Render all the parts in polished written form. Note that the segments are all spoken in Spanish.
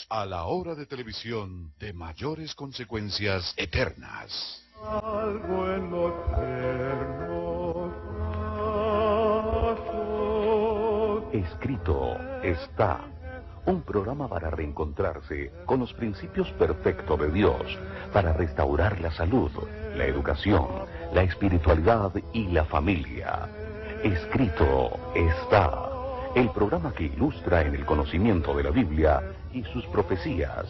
A la hora de televisión de mayores consecuencias eternas. Algo en los eternos brazos. Escrito está. Un programa para reencontrarse con los principios perfectos de Dios, para restaurar la salud, la educación, la espiritualidad y la familia. Escrito está. El programa que ilustra en el conocimiento de la Biblia y sus profecías.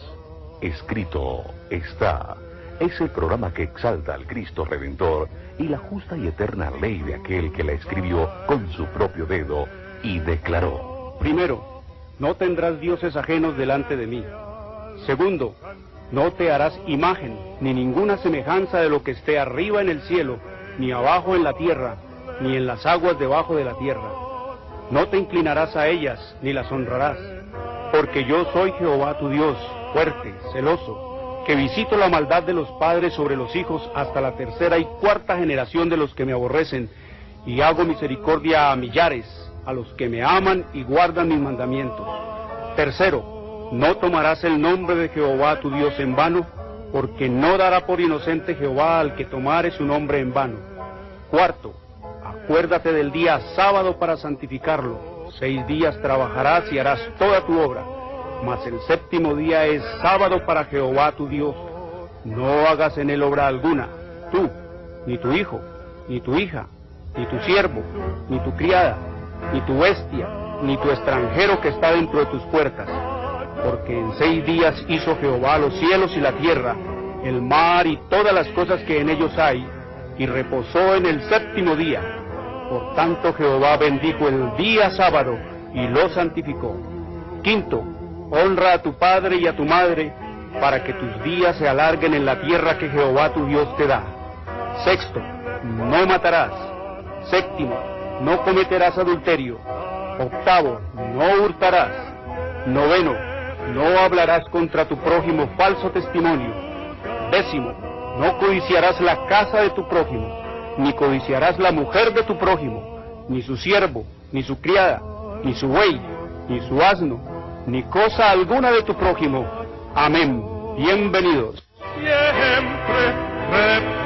Escrito está. Es el programa que exalta al Cristo Redentor y la justa y eterna ley de aquel que la escribió con su propio dedo y declaró. Primero, no tendrás dioses ajenos delante de mí. Segundo, no te harás imagen, ni ninguna semejanza de lo que esté arriba en el cielo, ni abajo en la tierra, ni en las aguas debajo de la tierra. No te inclinarás a ellas, ni las honrarás, porque yo soy Jehová tu Dios, fuerte, celoso, que visito la maldad de los padres sobre los hijos hasta la tercera y cuarta generación de los que me aborrecen, y hago misericordia a millares, a los que me aman y guardan mis mandamientos. Tercero, no tomarás el nombre de Jehová tu Dios en vano, porque no dará por inocente Jehová al que tomare su nombre en vano. Cuarto, acuérdate del día sábado para santificarlo. 6 días trabajarás y harás toda tu obra, mas el séptimo día es sábado para Jehová tu Dios. No hagas en él obra alguna, tú, ni tu hijo, ni tu hija, ni tu siervo, ni tu criada, ni tu bestia, ni tu extranjero que está dentro de tus puertas. Porque en 6 días hizo Jehová los cielos y la tierra, el mar y todas las cosas que en ellos hay, y reposó en el séptimo día. Por tanto Jehová bendijo el día sábado y lo santificó. Quinto, honra a tu padre y a tu madre, para que tus días se alarguen en la tierra que Jehová tu Dios te da. Sexto, no matarás. Séptimo, no cometerás adulterio. Octavo, no hurtarás. Noveno, no hablarás contra tu prójimo falso testimonio. Décimo, no codiciarás la casa de tu prójimo, ni codiciarás la mujer de tu prójimo, ni su siervo, ni su criada, ni su buey, ni su asno, ni cosa alguna de tu prójimo. Amén. Bienvenidos. Siempre reposaré.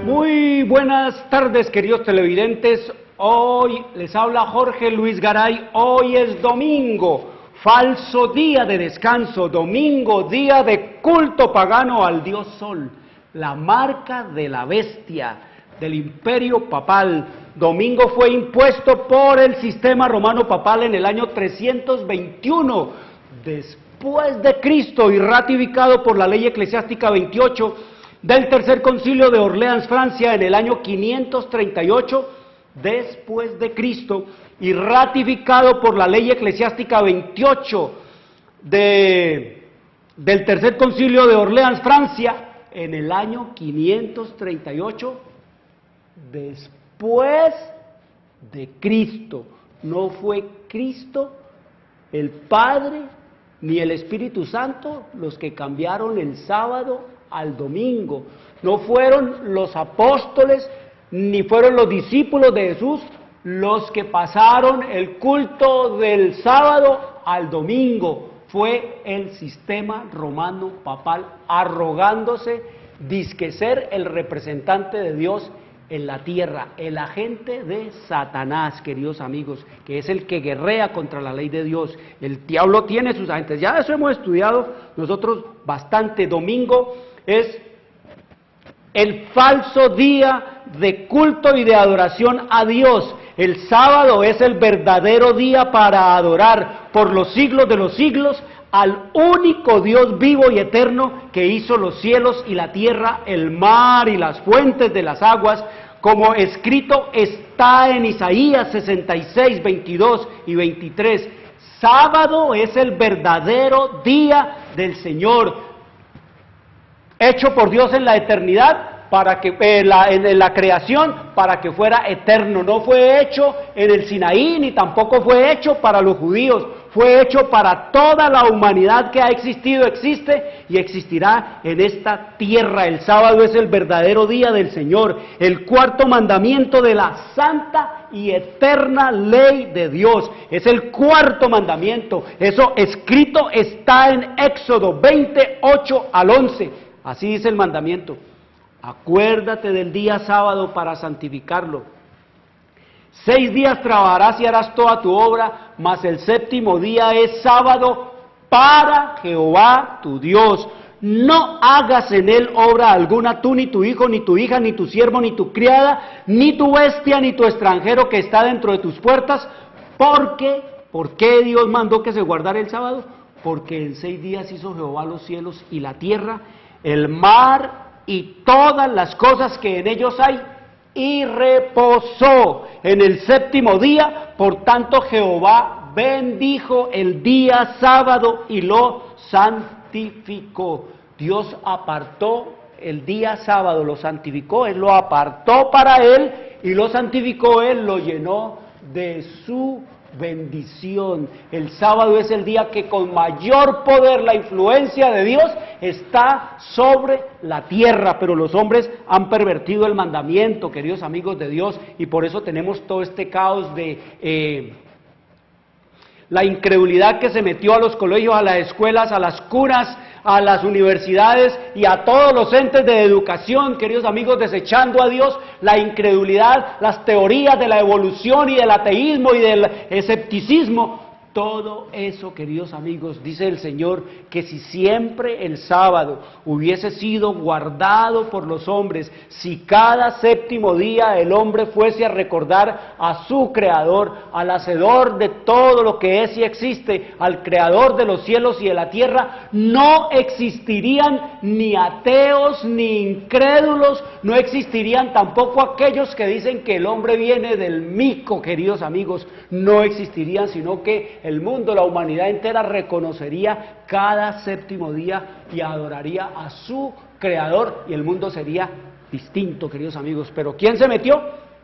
Muy buenas tardes, queridos televidentes. Hoy les habla Jorge Luis Garay. Hoy es domingo, falso día de descanso, domingo, día de culto pagano al dios Sol, la marca de la bestia del imperio papal. Domingo fue impuesto por el sistema romano papal en el año 321 después de Cristo y ratificado por la ley eclesiástica 28 del Tercer Concilio de Orleans, Francia, en el año 538 después de Cristo, y ratificado por la ley eclesiástica 28 del Tercer Concilio de Orleans, Francia, en el año 538 después de Cristo. No fue Cristo, el Padre, ni el Espíritu Santo los que cambiaron el sábado al domingo. No fueron los apóstoles, ni fueron los discípulos de Jesús los que pasaron el culto del sábado al domingo. Fue el sistema romano papal arrogándose dizque ser el representante de Dios en la tierra, el agente de Satanás, queridos amigos, que es el que guerrea contra la ley de Dios. El diablo tiene sus agentes, ya eso hemos estudiado nosotros bastante. Domingo es el falso día de culto y de adoración a Dios. El sábado es el verdadero día para adorar por los siglos de los siglos al único Dios vivo y eterno que hizo los cielos y la tierra, el mar y las fuentes de las aguas, como escrito está en Isaías 66, 22 y 23. Sábado es el verdadero día del Señor, hecho por Dios en la eternidad, para que en la creación, para que fuera eterno. No fue hecho en el Sinaí, ni tampoco fue hecho para los judíos, fue hecho para toda la humanidad que ha existido, existe y existirá en esta tierra. El sábado es el verdadero día del Señor, el cuarto mandamiento de la santa y eterna ley de Dios. Es el cuarto mandamiento. Eso escrito está en Éxodo 28 al 11. Así dice el mandamiento. Acuérdate del día sábado para santificarlo. 6 días trabajarás y harás toda tu obra, mas el séptimo día es sábado para Jehová tu Dios. No hagas en él obra alguna, tú, ni tu hijo, ni tu hija, ni tu siervo, ni tu criada, ni tu bestia, ni tu extranjero que está dentro de tus puertas. Porque, ¿por qué Dios mandó que se guardara el sábado? Porque en 6 días hizo Jehová los cielos y la tierra, el mar y todas las cosas que en ellos hay, y reposó en el séptimo día. Por tanto Jehová bendijo el día sábado y lo santificó. Dios apartó el día sábado, lo santificó, Él lo apartó para Él y lo santificó, Él lo llenó de su bendición. El sábado es el día que con mayor poder la influencia de Dios está sobre la tierra, pero los hombres han pervertido el mandamiento, queridos amigos de Dios, y por eso tenemos todo este caos de la incredulidad que se metió a los colegios, a las escuelas, a las curas, a las universidades y a todos los entes de educación, queridos amigos, desechando a Dios, la incredulidad, las teorías de la evolución y del ateísmo y del escepticismo. Todo eso, queridos amigos, dice el Señor, que si siempre el sábado hubiese sido guardado por los hombres, si cada séptimo día el hombre fuese a recordar a su Creador, al Hacedor de todo lo que es y existe, al Creador de los cielos y de la tierra, no existirían ni ateos ni incrédulos, no existirían tampoco aquellos que dicen que el hombre viene del mico, queridos amigos, no existirían, sino que el mundo, la humanidad entera reconocería cada séptimo día y adoraría a su Creador y el mundo sería distinto, queridos amigos. Pero ¿quién se metió?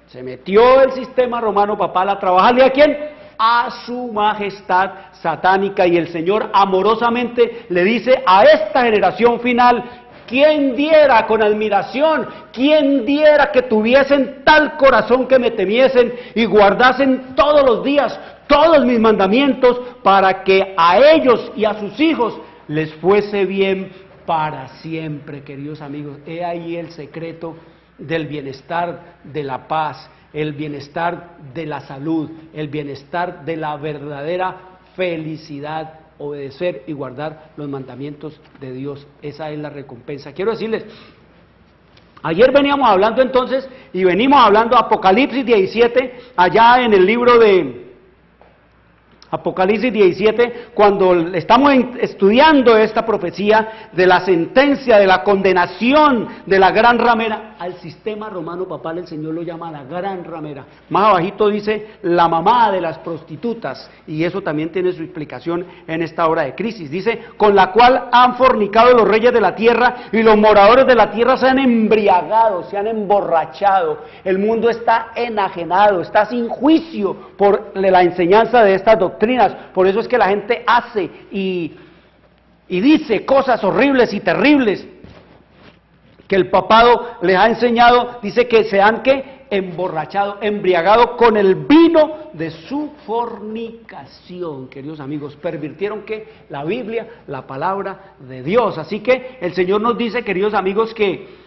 Se metió el sistema romano papal a trabajarle ¿a quién? A su majestad satánica, y el Señor amorosamente le dice a esta generación final: ¿quién diera con admiración, quién diera que tuviesen tal corazón que me temiesen y guardasen todos los días todos mis mandamientos, para que a ellos y a sus hijos les fuese bien para siempre? Queridos amigos, he ahí el secreto del bienestar, de la paz, el bienestar de la salud, el bienestar de la verdadera felicidad. Obedecer y guardar los mandamientos de Dios, esa es la recompensa. Quiero decirles, ayer veníamos hablando entonces, y venimos hablando Apocalipsis 17, allá en el libro de Apocalipsis 17, cuando estamos estudiando esta profecía de la sentencia, de la condenación de la gran ramera, al sistema romano papal el Señor lo llama la gran ramera. Más abajito dice la mamá de las prostitutas, y eso también tiene su explicación en esta hora de crisis. Dice: con la cual han fornicado los reyes de la tierra, y los moradores de la tierra se han embriagado, se han emborrachado. El mundo está enajenado, está sin juicio por la enseñanza de estas doctrinas. Por eso es que la gente hace y dice cosas horribles y terribles que el papado les ha enseñado. Dice que se han emborrachado, embriagado con el vino de su fornicación. Queridos amigos, pervirtieron la Biblia, la palabra de Dios. Así que el Señor nos dice, queridos amigos, que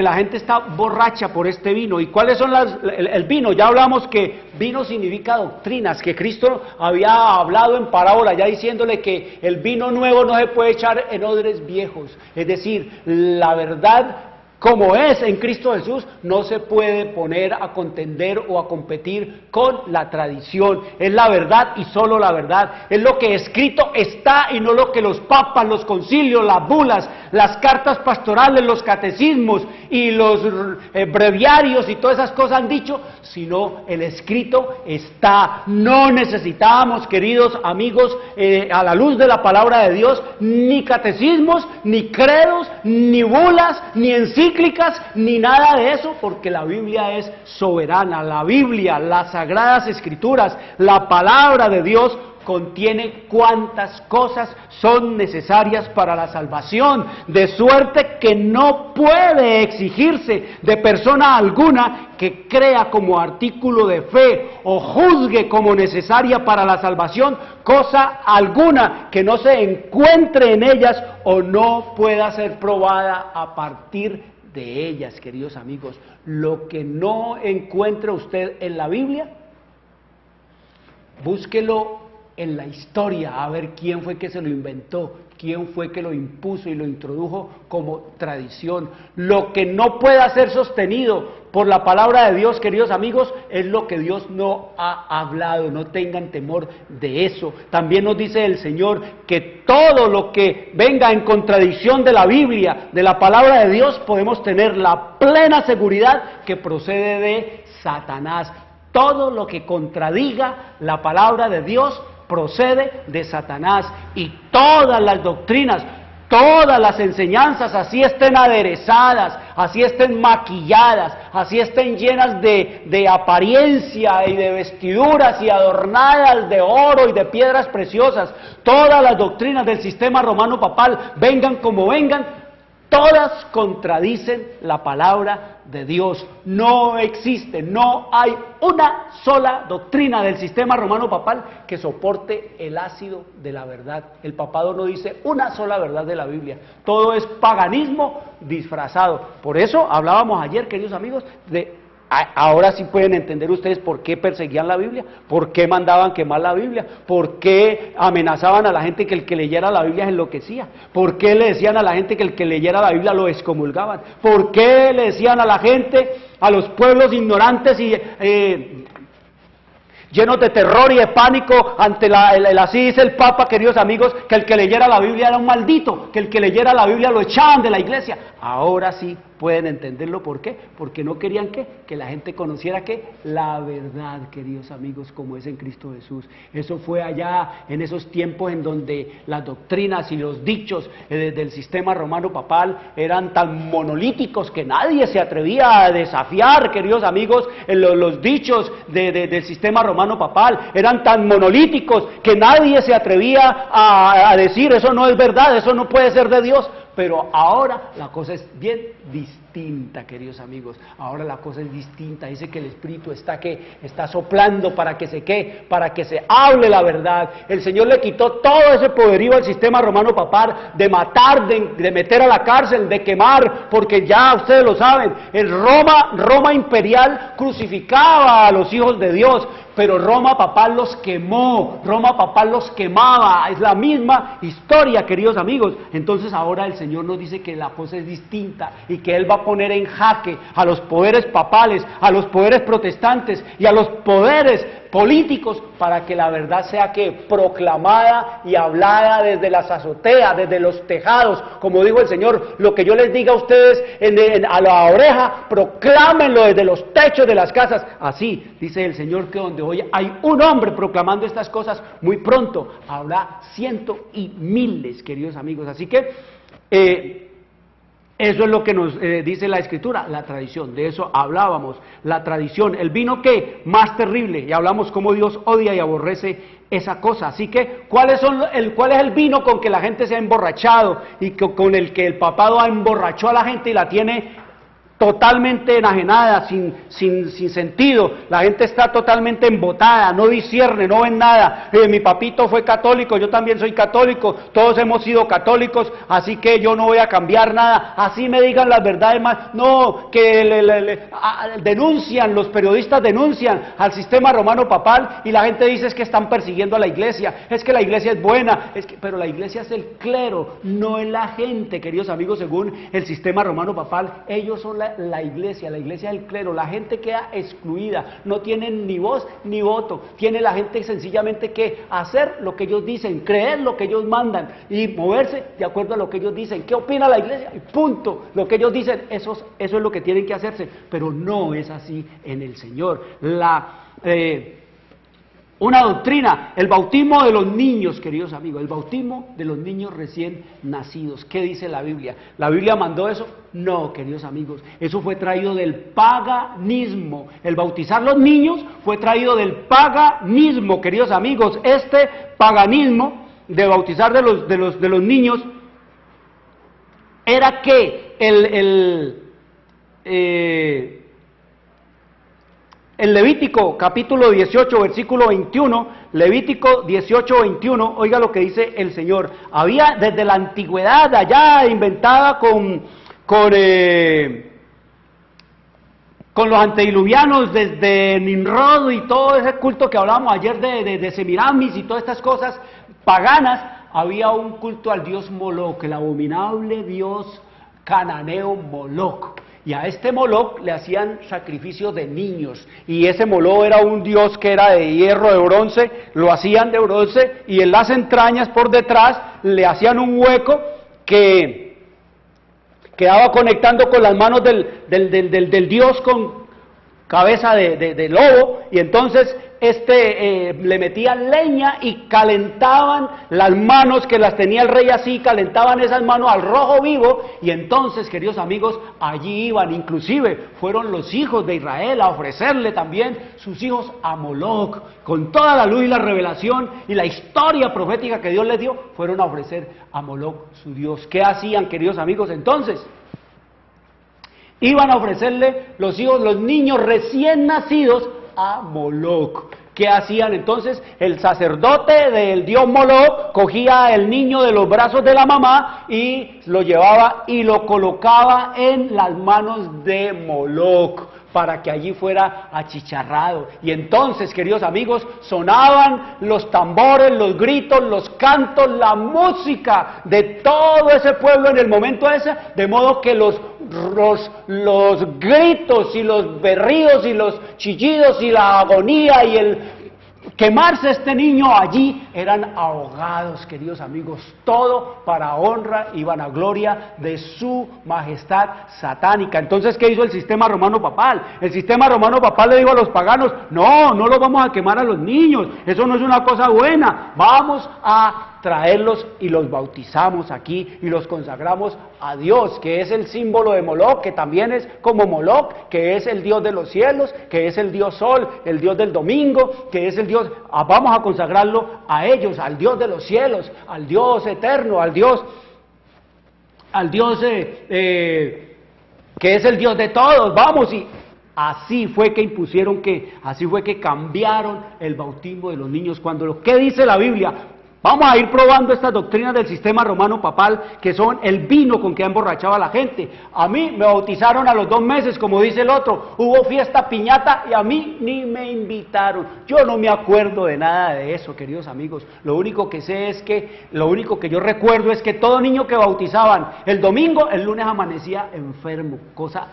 la gente está borracha por este vino. ¿Y cuáles son el vino? Ya hablamos que vino significa doctrinas, que Cristo había hablado en parábola, ya diciéndole que el vino nuevo no se puede echar en odres viejos. Es decir, la verdad como es en Cristo Jesús no se puede poner a contender o a competir con la tradición. Es la verdad y solo la verdad. Es lo que escrito está y no lo que los papas, los concilios, las bulas, las cartas pastorales, los catecismos y los breviarios y todas esas cosas han dicho, sino el escrito está. No necesitamos, queridos amigos, a la luz de la palabra de Dios, ni catecismos, ni credos, ni bulas, ni encíclicas, ni nada de eso, porque la Biblia es soberana. La Biblia, las Sagradas Escrituras, la palabra de Dios contiene cuántas cosas son necesarias para la salvación, de suerte que no puede exigirse de persona alguna que crea como artículo de fe o juzgue como necesaria para la salvación cosa alguna que no se encuentre en ellas o no pueda ser probada a partir de ellas, queridos amigos. Lo que no encuentre usted en la Biblia, búsquelo en la historia, a ver quién fue que se lo inventó, quién fue que lo impuso y lo introdujo como tradición. Lo que no pueda ser sostenido por la palabra de Dios, queridos amigos, es lo que Dios no ha hablado. No tengan temor de eso. También nos dice el Señor que todo lo que venga en contradicción de la Biblia, de la palabra de Dios, podemos tener la plena seguridad que procede de Satanás. Todo lo que contradiga la palabra de Dios procede de Satanás, y todas las doctrinas, todas las enseñanzas, así estén aderezadas, así estén maquilladas, así estén llenas de apariencia y de vestiduras y adornadas de oro y de piedras preciosas, todas las doctrinas del sistema romano papal, vengan como vengan, todas contradicen la palabra de Dios. No existe, no hay una sola doctrina del sistema romano papal que soporte el ácido de la verdad. El papado no dice una sola verdad de la Biblia. Todo es paganismo disfrazado. Por eso hablábamos ayer, queridos amigos, ahora sí pueden entender ustedes por qué perseguían la Biblia, por qué mandaban quemar la Biblia, por qué amenazaban a la gente que el que leyera la Biblia se enloquecía, por qué le decían a la gente que el que leyera la Biblia lo excomulgaban, por qué le decían a la gente, a los pueblos ignorantes y llenos de terror y de pánico ante así dice el Papa, queridos amigos, que el que leyera la Biblia era un maldito, que el que leyera la Biblia lo echaban de la iglesia. Ahora sí pueden entenderlo. ¿Por qué? Porque no querían que la gente conociera la verdad, queridos amigos, como es en Cristo Jesús. Eso fue allá en esos tiempos en donde las doctrinas y los dichos del sistema romano papal eran tan monolíticos que nadie se atrevía a desafiar, queridos amigos. Los dichos del sistema romano papal eran tan monolíticos que nadie se atrevía a decir eso no es verdad, eso no puede ser de Dios. Pero ahora la cosa es bien distinta, queridos amigos. Ahora la cosa es distinta. Dice que el Espíritu está soplando para que se hable la verdad. El Señor le quitó todo ese poderío al sistema romano papal de matar, de meter a la cárcel, de quemar, porque ya ustedes lo saben, Roma imperial crucificaba a los hijos de Dios, pero Roma papal los quemó, Roma papal los quemaba. Es la misma historia, queridos amigos. Entonces ahora el Señor nos dice que la cosa es distinta y que Él va a poner en jaque a los poderes papales, a los poderes protestantes y a los poderes políticos para que la verdad sea proclamada y hablada desde las azoteas, desde los tejados, como dijo el Señor. Lo que yo les diga a ustedes a la oreja, proclámenlo desde los techos de las casas. Así dice el Señor, que donde hoy hay un hombre proclamando estas cosas, muy pronto habrá cientos y miles, queridos amigos. Así que eso es lo que nos dice la Escritura, la tradición. De eso hablábamos, la tradición. El vino, ¿qué? Más terrible. Y hablamos cómo Dios odia y aborrece esa cosa. Así que, ¿cuál es el vino con que la gente se ha emborrachado y con el que el papado emborrachó a la gente y la tiene totalmente enajenada, sin sentido? La gente está totalmente embotada, no discierne, no ven nada. Mi papito fue católico, yo también soy católico, todos hemos sido católicos, así que yo no voy a cambiar nada. Así me digan las verdades más. No, que denuncian, los periodistas denuncian al sistema romano papal y la gente dice es que están persiguiendo a la iglesia, es que la iglesia es buena, pero la iglesia es el clero, no es la gente, queridos amigos, según el sistema romano papal. Ellos son la iglesia es el clero. La gente queda excluida, no tienen ni voz ni voto. Tiene la gente sencillamente que hacer lo que ellos dicen, creer lo que ellos mandan y moverse de acuerdo a lo que ellos dicen. ¿Qué opina la iglesia? Y punto. Lo que ellos dicen, eso es lo que tienen que hacerse. Pero no es así en el Señor. Una doctrina, el bautismo de los niños, queridos amigos, el bautismo de los niños recién nacidos. ¿Qué dice la Biblia? ¿La Biblia mandó eso? No, queridos amigos, eso fue traído del paganismo. El bautizar los niños fue traído del paganismo, queridos amigos. Este paganismo de bautizar de los niños era que en Levítico capítulo 18 versículo 21, Levítico 18, 21, oiga lo que dice el Señor. Había desde la antigüedad allá inventada con los antediluvianos, desde Nimrod y todo ese culto que hablábamos ayer de Semiramis y todas estas cosas paganas, había un culto al dios Moloc, el abominable dios cananeo Moloc. Y a este Moloc le hacían sacrificios de niños, y ese Moloc era un dios que era de hierro, de bronce, lo hacían de bronce, y en las entrañas por detrás le hacían un hueco que quedaba conectando con las manos del dios con cabeza de lobo, y entonces le metían leña y calentaban las manos, que las tenía el rey así, calentaban esas manos al rojo vivo, y entonces, queridos amigos, allí iban, inclusive fueron los hijos de Israel a ofrecerle también sus hijos a Moloc, con toda la luz y la revelación y la historia profética que Dios les dio, fueron a ofrecer a Moloc su Dios. ¿Qué hacían, queridos amigos, entonces? Iban a ofrecerle los hijos, los niños recién nacidos a Moloc. ¿Qué hacían entonces? El sacerdote del dios Moloc cogía el niño de los brazos de la mamá y lo llevaba y lo colocaba en las manos de Moloc, para que allí fuera achicharrado. Y entonces, queridos amigos, sonaban los tambores, los gritos, los cantos, la música de todo ese pueblo en el momento ese, de modo que los gritos y los berríos y los chillidos y la agonía y el quemarse este niño allí eran ahogados, queridos amigos, todo para honra y vanagloria de su majestad satánica. Entonces, ¿qué hizo el sistema romano papal? El sistema romano papal le dijo a los paganos: no los vamos a quemar a los niños, eso no es una cosa buena, vamos a traerlos y los bautizamos aquí y los consagramos a Dios, que es el símbolo de Moloc, que también es como Moloc, que es el Dios de los cielos, que es el Dios Sol, el Dios del domingo, que es el Dios, vamos a consagrarlo a ellos, al Dios de los cielos, al Dios eterno, al Dios que es el Dios de todos, vamos. Y así fue que cambiaron el bautismo de los niños. ¿Qué dice la Biblia? Vamos a ir probando estas doctrinas del sistema romano papal, que son el vino con que emborrachaba a la gente. A mí me bautizaron a los 2 meses, como dice el otro, hubo fiesta piñata y a mí ni me invitaron. Yo no me acuerdo de nada de eso, queridos amigos. Lo único que yo recuerdo es que todo niño que bautizaban el domingo, el lunes amanecía enfermo, cosa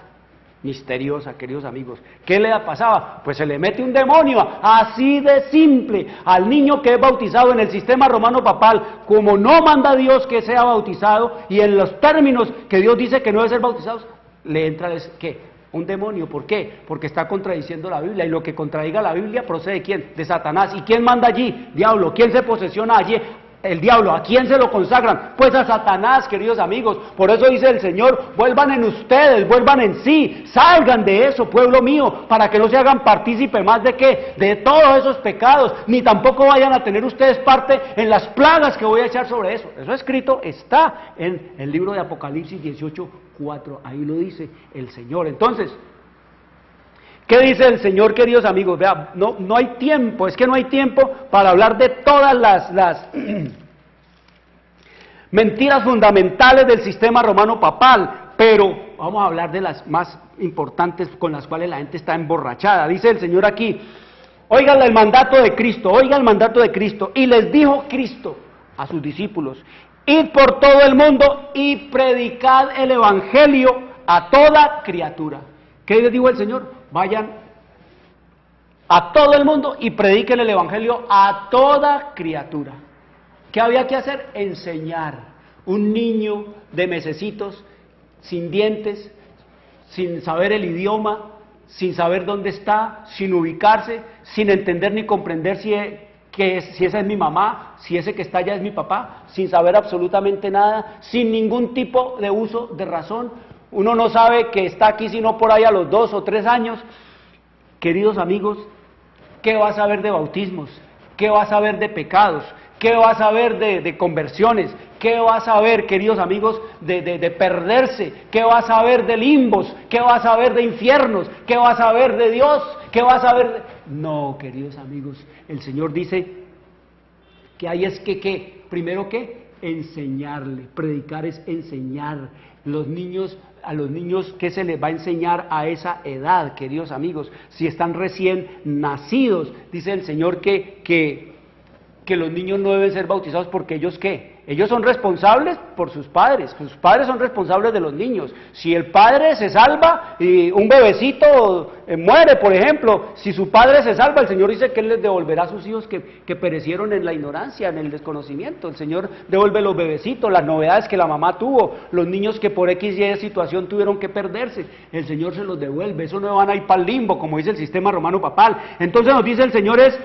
misteriosa, queridos amigos. ¿Qué le pasaba? Pues se le mete un demonio, así de simple, al niño que es bautizado en el sistema romano papal, como no manda Dios que sea bautizado, y en los términos que Dios dice que no debe ser bautizado, le entra, ¿qué? Un demonio. ¿Por qué? Porque está contradiciendo la Biblia, y lo que contradiga la Biblia procede ¿de quién? De Satanás. ¿Y quién manda allí? Diablo. ¿Quién se posesiona allí? El diablo. ¿A quién se lo consagran? Pues a Satanás, queridos amigos. Por eso dice el Señor: vuelvan en ustedes, vuelvan en sí, salgan de eso, pueblo mío, para que no se hagan partícipe más de ¿qué? De todos esos pecados, ni tampoco vayan a tener ustedes parte en las plagas que voy a echar sobre eso. Eso escrito está en el libro de Apocalipsis 18:4, ahí lo dice el Señor. Entonces, ¿qué dice el Señor, queridos amigos? Vea, no hay tiempo, es que no hay tiempo para hablar de todas las mentiras fundamentales del sistema romano papal, pero vamos a hablar de las más importantes con las cuales la gente está emborrachada. Dice el Señor aquí: oigan el mandato de Cristo, oigan el mandato de Cristo. Y les dijo Cristo a sus discípulos: id por todo el mundo y predicad el evangelio a toda criatura. ¿Qué les dijo el Señor? Vayan a todo el mundo y prediquen el evangelio a toda criatura. ¿Qué había que hacer? Enseñar. Un niño de mesecitos, sin dientes, sin saber el idioma, sin saber dónde está, sin ubicarse, sin entender ni comprender si esa es mi mamá, si ese que está allá es mi papá, sin saber absolutamente nada, sin ningún tipo de uso de razón. Uno no sabe que está aquí sino por ahí a los 2 o 3 años. Queridos amigos, ¿qué va a saber de bautismos? ¿Qué va a saber de pecados? ¿Qué va a saber de conversiones? ¿Qué va a saber, queridos amigos, de perderse? ¿Qué va a saber de limbos? ¿Qué va a saber de infiernos? ¿Qué va a saber de Dios? ¿Qué va a saber No, queridos amigos, el Señor dice que hay es que, ¿qué? Primero, ¿qué? Enseñarle. Predicar es enseñar. A los niños, ¿qué se les va a enseñar a esa edad, queridos amigos? Si están recién nacidos, dice el Señor que los niños no deben ser bautizados porque ellos, ¿qué? Ellos son responsables por sus padres son responsables de los niños. Si el padre se salva y un bebecito muere, por ejemplo, si su padre se salva, el Señor dice que Él les devolverá a sus hijos que perecieron en la ignorancia, en el desconocimiento. El Señor devuelve los bebecitos, las novedades que la mamá tuvo, los niños que por X y situación tuvieron que perderse, el Señor se los devuelve. Eso no van a ir para el limbo, como dice el sistema romano papal. Entonces nos dice el Señor es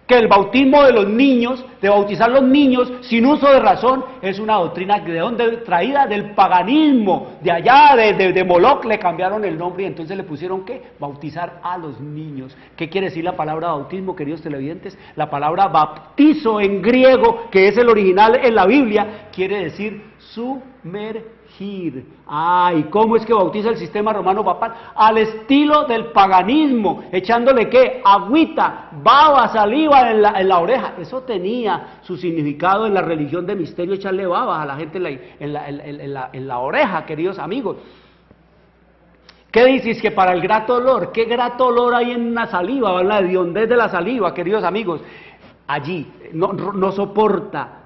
que el bautismo de los niños, de bautizar los niños sin uso de razón, es una doctrina de donde traída del paganismo, de allá, de Moloch, le cambiaron el nombre y entonces le pusieron ¿qué? Bautizar a los niños. ¿Qué quiere decir la palabra bautismo, queridos televidentes? La palabra baptizo en griego, que es el original en la Biblia, quiere decir sumergir. ¿Y cómo es que bautiza el sistema romano papal? Al estilo del paganismo, echándole ¿qué? Agüita, baba, saliva en la oreja. Eso tenía su significado en la religión de misterio, echarle baba a la gente en la oreja, queridos amigos. ¿Qué dices? Que para el grato olor, ¿qué grato olor hay en la saliva, en la hediondez de la saliva, queridos amigos? Allí, no soporta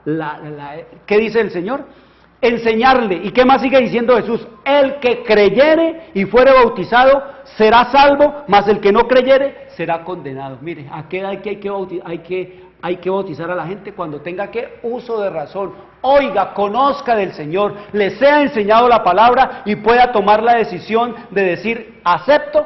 ¿qué dice el Señor? Enseñarle. ¿Y qué más sigue diciendo Jesús? El que creyere y fuere bautizado será salvo, mas el que no creyere será condenado. Mire, ¿a qué edad hay que bautizar a la gente? Cuando tenga ¿qué? Uso de razón. Oiga, conozca del Señor, le sea enseñado la palabra y pueda tomar la decisión de decir acepto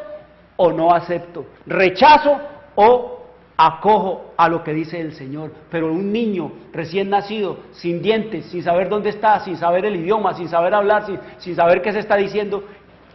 o no acepto, rechazo o acojo a lo que dice el Señor. Pero un niño recién nacido, sin dientes, sin saber dónde está, sin saber el idioma, sin saber hablar, sin saber qué se está diciendo,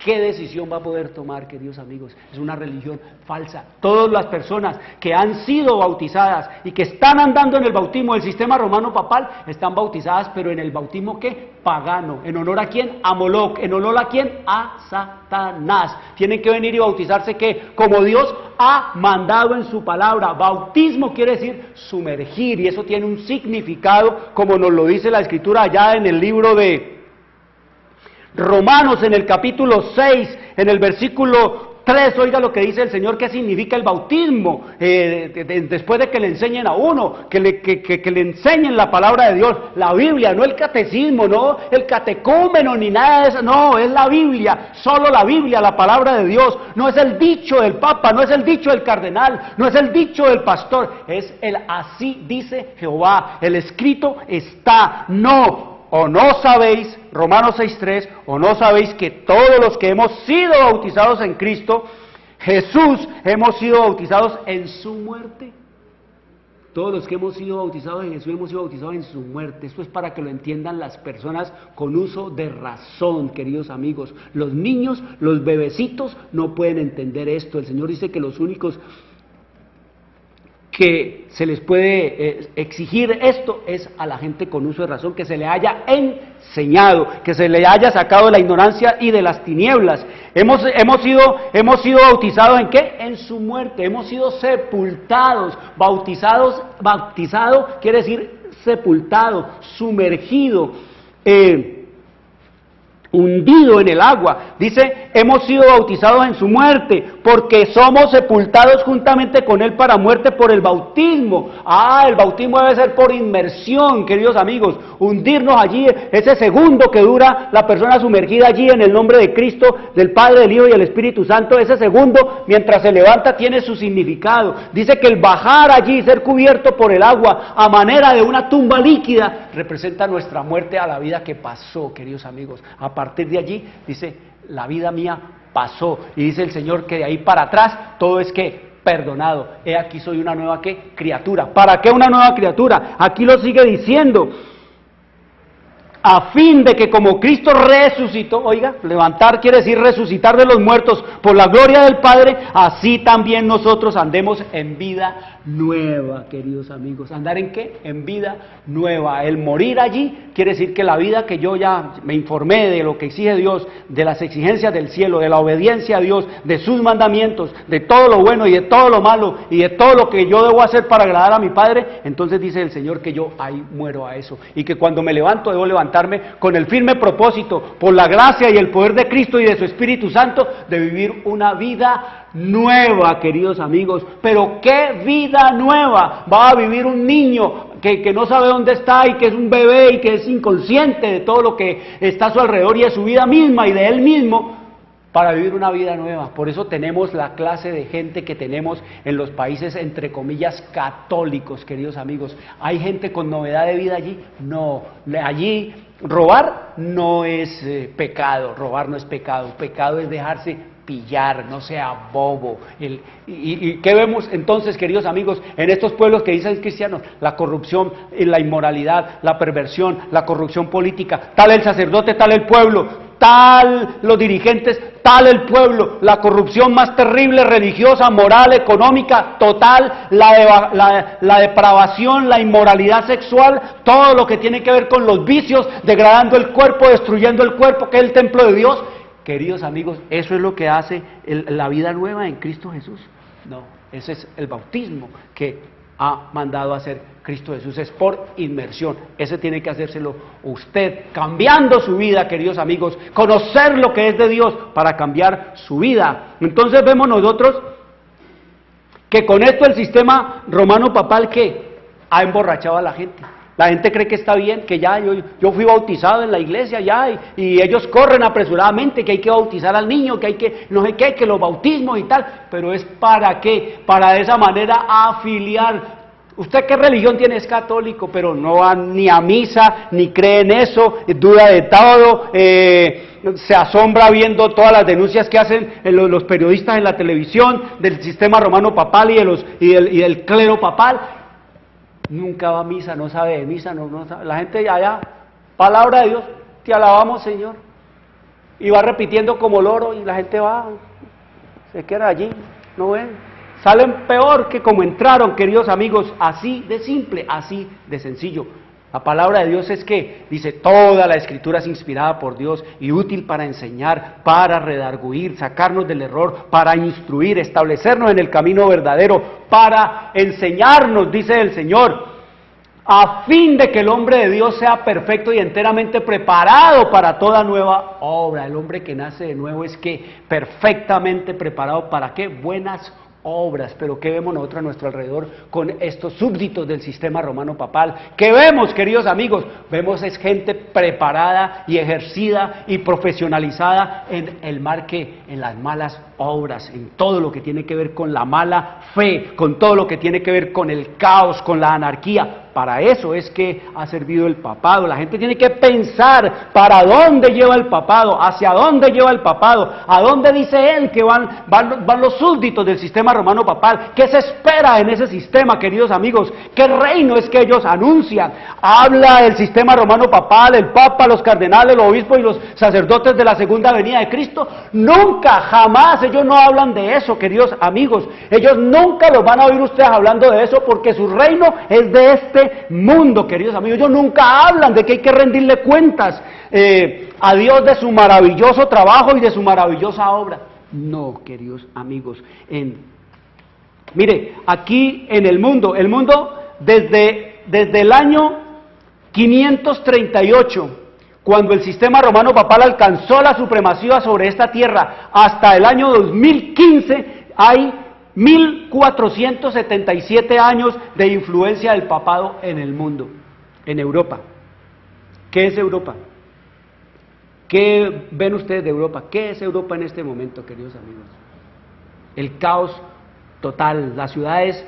¿qué decisión va a poder tomar, queridos amigos? Es una religión falsa. Todas las personas que han sido bautizadas y que están andando en el bautismo del sistema romano papal, están bautizadas, pero en el bautismo ¿qué? Pagano. ¿En honor a quién? A Moloch. ¿En honor a quién? A Satanás. Tienen que venir y bautizarse ¿qué? Como Dios ha mandado en su palabra. Bautismo quiere decir sumergir, y eso tiene un significado, como nos lo dice la Escritura allá en el libro de Romanos, en el capítulo 6, en el versículo 3, oiga lo que dice el Señor, qué significa el bautismo, después de que le enseñen a uno, que le enseñen la palabra de Dios, la Biblia, no el catecismo, no el catecúmeno, ni nada de eso, no, es la Biblia, solo la Biblia, la palabra de Dios, no es el dicho del Papa, no es el dicho del cardenal, no es el dicho del pastor, es el así dice Jehová, el escrito está, no. ¿O no sabéis, Romanos 6:3, o no sabéis que todos los que hemos sido bautizados en Cristo Jesús, hemos sido bautizados en su muerte? Todos los que hemos sido bautizados en Jesús hemos sido bautizados en su muerte. Esto es para que lo entiendan las personas con uso de razón, queridos amigos. Los niños, los bebecitos no pueden entender esto. El Señor dice que los únicos que se les puede exigir esto es a la gente con uso de razón, que se le haya enseñado, que se le haya sacado de la ignorancia y de las tinieblas. Hemos sido bautizados ¿en qué? En su muerte, hemos sido sepultados. Bautizado quiere decir sepultado, sumergido, hundido en el agua. Dice, hemos sido bautizados en su muerte, porque somos sepultados juntamente con Él para muerte por el bautismo. El bautismo debe ser por inmersión, queridos amigos, hundirnos allí, ese segundo que dura la persona sumergida allí en el nombre de Cristo, del Padre, del Hijo y del Espíritu Santo, ese segundo, mientras se levanta, tiene su significado. Dice que el bajar allí, ser cubierto por el agua, a manera de una tumba líquida, representa nuestra muerte a la vida que pasó, queridos amigos. A partir de allí, dice, la vida mía pasó, y dice el Señor que de ahí para atrás todo es que perdonado. He aquí soy una nueva ¿qué? Criatura. ¿Para qué una nueva criatura? Aquí lo sigue diciendo. a fin de que como Cristo resucitó, oiga, levantar quiere decir resucitar de los muertos por la gloria del Padre, así también nosotros andemos en vida nueva, queridos amigos. ¿Andar en qué? En vida nueva. El morir allí quiere decir que la vida que yo ya me informé de lo que exige Dios, de las exigencias del cielo, de la obediencia a Dios, de sus mandamientos, de todo lo bueno y de todo lo malo y de todo lo que yo debo hacer para agradar a mi Padre, entonces dice el Señor que yo ahí muero a eso, y que cuando me levanto debo levantarme con el firme propósito, por la gracia y el poder de Cristo y de su Espíritu Santo, de vivir una vida nueva, queridos amigos. Pero ¿qué vida nueva va a vivir un niño que no sabe dónde está y que es un bebé y que es inconsciente de todo lo que está a su alrededor y de su vida misma y de él mismo, para vivir una vida nueva? Por eso tenemos la clase de gente que tenemos en los países, entre comillas, católicos, queridos amigos. ¿Hay gente con novedad de vida allí? No, allí robar no es pecado, robar no es pecado, pecado es dejarse pillar, no sea bobo. ¿Y qué vemos entonces, queridos amigos, en estos pueblos que dicen cristianos? La corrupción, la inmoralidad, la perversión, la corrupción política, tal el sacerdote, tal el pueblo, tal los dirigentes, tal el pueblo, la corrupción más terrible, religiosa, moral, económica, total, la depravación, la inmoralidad sexual, todo lo que tiene que ver con los vicios, degradando el cuerpo, destruyendo el cuerpo, que es el templo de Dios. Queridos amigos, ¿eso es lo que hace la vida nueva en Cristo Jesús? No, ese es el bautismo que ha mandado a hacer Cristo Jesús, es por inmersión. Ese tiene que hacérselo usted, cambiando su vida, queridos amigos, conocer lo que es de Dios para cambiar su vida. Entonces vemos nosotros que con esto el sistema romano papal que ha emborrachado a la gente. La gente cree que está bien, que ya yo fui bautizado en la iglesia ya, y ellos corren apresuradamente que hay que bautizar al niño, que hay que no sé qué, que los bautismos y tal, pero es ¿para qué? Para de esa manera afiliar. ¿Usted qué religión tiene? Es católico, pero no va ni a misa, ni cree en eso, duda de todo, se asombra viendo todas las denuncias que hacen los periodistas en la televisión del sistema romano papal y del clero papal. Nunca va a misa, no sabe de misa, no sabe. La gente allá, palabra de Dios, te alabamos, Señor, y va repitiendo como loro, y la gente va, se queda allí, no ven, salen peor que como entraron, queridos amigos, así de simple, así de sencillo. La palabra de Dios es que, dice, toda la Escritura es inspirada por Dios y útil para enseñar, para redarguir, sacarnos del error, para instruir, establecernos en el camino verdadero, para enseñarnos, dice el Señor, a fin de que el hombre de Dios sea perfecto y enteramente preparado para toda nueva obra. El hombre que nace de nuevo es que perfectamente preparado ¿para qué? Buenas obras. Pero ¿qué vemos nosotros a nuestro alrededor con estos súbditos del sistema romano papal? ¿Qué vemos, queridos amigos? Vemos es gente preparada y ejercida y profesionalizada en el marque, en las malas obras, en todo lo que tiene que ver con la mala fe, con todo lo que tiene que ver con el caos, con la anarquía. Para eso es que ha servido el papado. La gente tiene que pensar para dónde lleva el papado, hacia dónde lleva el papado, a dónde dice él que van los súbditos del sistema romano papal. ¿Qué se espera en ese sistema, queridos amigos? ¿Qué reino es que ellos anuncian? Habla el sistema romano papal, el papa, los cardenales, los obispos y los sacerdotes de la segunda venida de Cristo. Nunca, jamás, ellos no hablan de eso, queridos amigos. Ellos nunca los van a oír ustedes hablando de eso, porque su reino es de este mundo, queridos amigos. Ellos nunca hablan de que hay que rendirle cuentas a Dios de su maravilloso trabajo y de su maravillosa obra. No, queridos amigos. Mire, aquí en el mundo desde el año 538, cuando el sistema romano papal alcanzó la supremacía sobre esta tierra, hasta el año 2015, hay 1477 años de influencia del papado en el mundo, en Europa. ¿Qué es Europa? ¿Qué ven ustedes de Europa? ¿Qué es Europa en este momento, queridos amigos? El caos total, las ciudades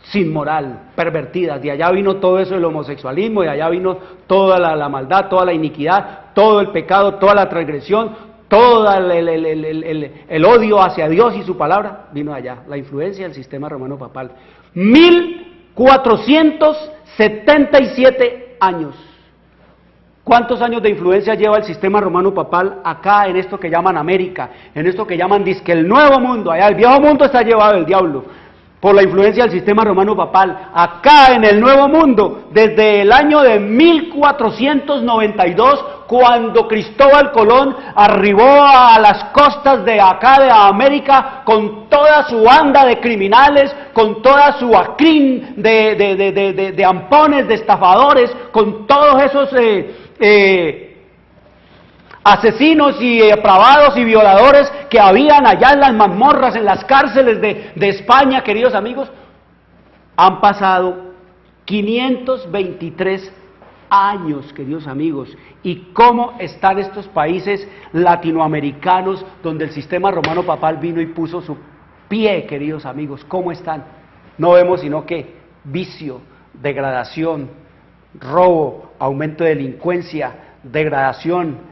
sin moral, pervertidas. De allá vino todo eso del homosexualismo, de allá vino toda la maldad, toda la iniquidad, todo el pecado, toda la transgresión, todo el odio hacia Dios y su palabra, vino allá, la influencia del sistema romano papal. 1477 años. ¿Cuántos años de influencia lleva el sistema romano papal acá en esto que llaman América, en esto que llaman dizque el nuevo mundo? Allá el viejo mundo está llevado el diablo por la influencia del sistema romano papal. Acá en el nuevo mundo, desde el año de 1492, cuando Cristóbal Colón arribó a las costas de acá de América con toda su banda de criminales, con toda su acrín de ampones, de estafadores, con todos esos asesinos y depravados y violadores que habían allá en las mazmorras, en las cárceles de España, queridos amigos. Han pasado 523 años, queridos amigos, y cómo están estos países latinoamericanos donde el sistema romano papal vino y puso su pie, queridos amigos. ¿Cómo están? No vemos sino que vicio, degradación, robo, aumento de delincuencia, degradación,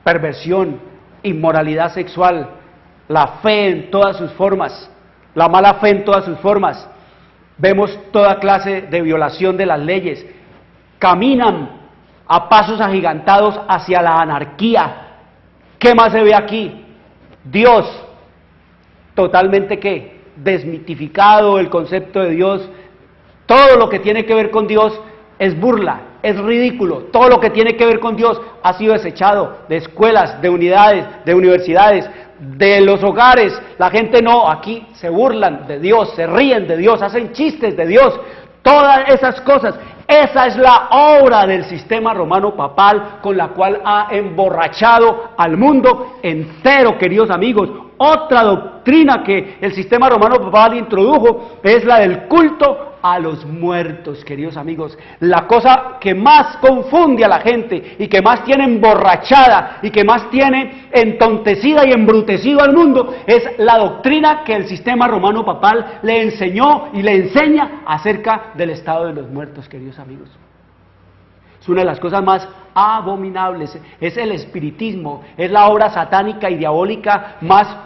perversión, inmoralidad sexual, la fe en todas sus formas, la mala fe en todas sus formas. Vemos toda clase de violación de las leyes. Caminan a pasos agigantados hacia la anarquía. ¿Qué más se ve aquí? Dios, totalmente ¿qué? Desmitificado el concepto de Dios. Todo lo que tiene que ver con Dios es burla, es ridículo. Todo lo que tiene que ver con Dios ha sido desechado de escuelas, de unidades, de universidades, de los hogares. La gente no, aquí se burlan de Dios, se ríen de Dios, hacen chistes de Dios. Todas esas cosas, esa es la obra del sistema romano papal con la cual ha emborrachado al mundo entero, queridos amigos. Otra doctrina que el sistema romano papal introdujo es la del culto a los muertos, queridos amigos. La cosa que más confunde a la gente y que más tiene emborrachada y que más tiene entontecida y embrutecido al mundo es la doctrina que el sistema romano papal le enseñó y le enseña acerca del estado de los muertos, queridos amigos. Es una de las cosas más abominables, es el espiritismo, es la obra satánica y diabólica más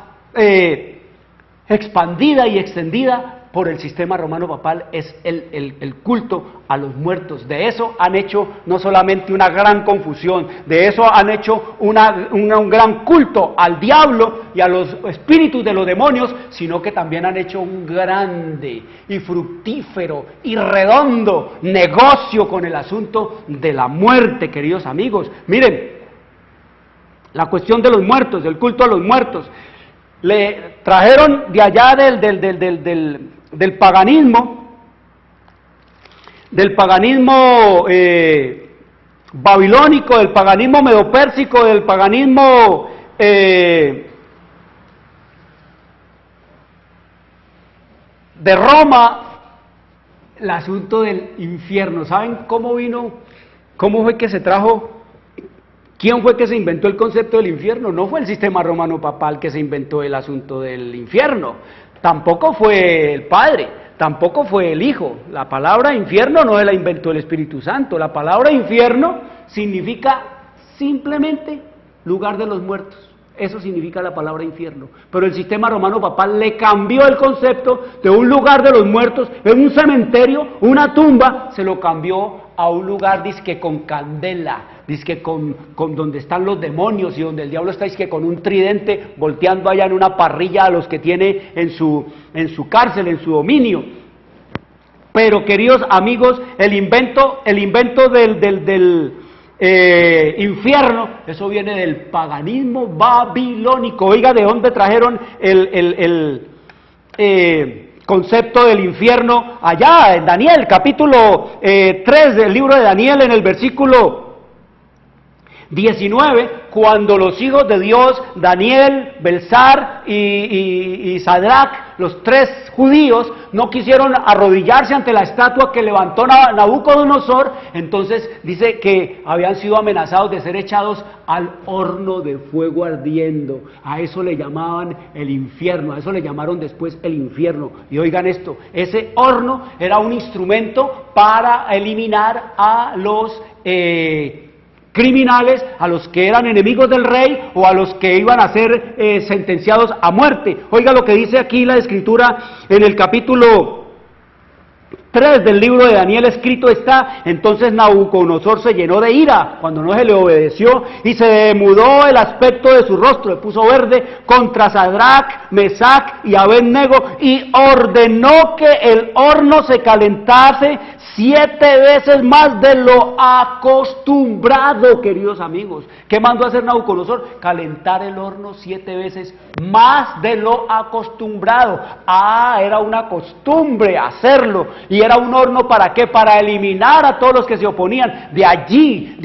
expandida y extendida por el sistema romano papal, es el culto a los muertos. De eso han hecho no solamente una gran confusión, de eso han hecho un gran culto al diablo y a los espíritus de los demonios, sino que también han hecho un grande y fructífero y redondo negocio con el asunto de la muerte, queridos amigos. Miren, la cuestión de los muertos, del culto a los muertos, le trajeron de allá del paganismo babilónico, del paganismo medopérsico, del paganismo de Roma, el asunto del infierno. ¿Saben cómo vino? ¿Cómo fue que se trajo? ¿Quién fue que se inventó el concepto del infierno? No fue el sistema romano papal que se inventó el asunto del infierno. Tampoco fue el Padre, tampoco fue el Hijo. La palabra infierno no la inventó el Espíritu Santo. La palabra infierno significa simplemente lugar de los muertos. Eso significa la palabra infierno. Pero el sistema romano papal le cambió el concepto de un lugar de los muertos, en un cementerio, una tumba, se lo cambió a un lugar dizque con candela, dizque con donde están los demonios y donde el diablo está dizque con un tridente volteando allá en una parrilla a los que tiene en su cárcel, en su dominio. Pero queridos amigos, el invento del infierno, eso viene del paganismo babilónico. Oiga, ¿de dónde trajeron el concepto del infierno? Allá en Daniel, capítulo 3 del libro de Daniel, en el versículo 19, cuando los hijos de Dios, Daniel, Belsar y Sadrach, los tres judíos, no quisieron arrodillarse ante la estatua que levantó Nabucodonosor, entonces dice que habían sido amenazados de ser echados al horno de fuego ardiendo. A eso le llamaban el infierno, a eso le llamaron después el infierno. Y oigan esto, ese horno era un instrumento para eliminar a los criminales, a los que eran enemigos del rey o a los que iban a ser sentenciados a muerte. Oiga lo que dice aquí la Escritura en el capítulo 3 del libro de Daniel escrito está: entonces Nabucodonosor se llenó de ira cuando no se le obedeció, y se demudó el aspecto de su rostro, le puso verde contra Sadrach, Mesach y Abednego, y ordenó que el horno se calentase 7 veces más de lo acostumbrado, queridos amigos. ¿Qué mandó a hacer Nabucodonosor? Calentar el horno 7 veces más de lo acostumbrado. Era una costumbre hacerlo. ¿Y era un horno para qué? Para eliminar a todos los que se oponían. De aquí,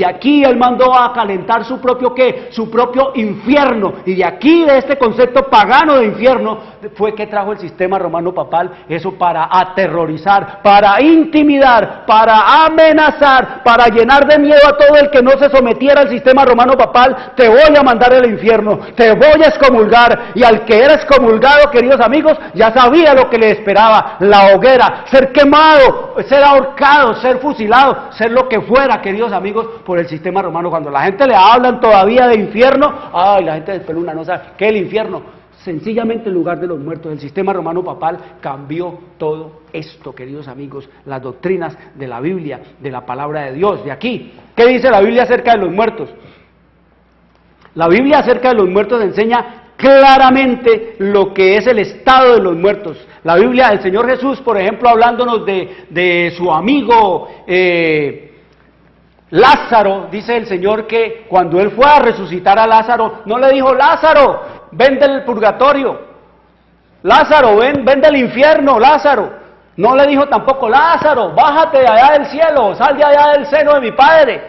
él mandó a calentar su propio ¿qué? Su propio infierno. Y de aquí, de este concepto pagano de infierno, fue que trajo el sistema romano papal, eso para aterrorizar, para intimidar, para amenazar, para llenar de miedo a todo el que no se sometiera al sistema romano papal. Te voy a mandar al infierno, te voy a excomulgar. Y al que era excomulgado, queridos amigos, ya sabía lo que le esperaba: la hoguera, ser quemado, ser ahorcado, ser fusilado, ser lo que fuera, queridos amigos, por el sistema romano. Cuando la gente le hablan todavía de infierno, la gente despeluna, no sabe qué es el infierno. Sencillamente, en lugar de los muertos, el sistema romano papal cambió todo esto, queridos amigos, las doctrinas de la Biblia, de la palabra de Dios, de aquí. ¿Qué dice la Biblia acerca de los muertos? La Biblia acerca de los muertos enseña claramente lo que es el estado de los muertos. La Biblia, el Señor Jesús, por ejemplo, hablándonos de su amigo Lázaro, dice el Señor que cuando Él fue a resucitar a Lázaro, no le dijo: Lázaro, ven del purgatorio, Lázaro, ven del infierno, Lázaro. No le dijo tampoco: Lázaro, bájate de allá del cielo, sal de allá del seno de mi Padre.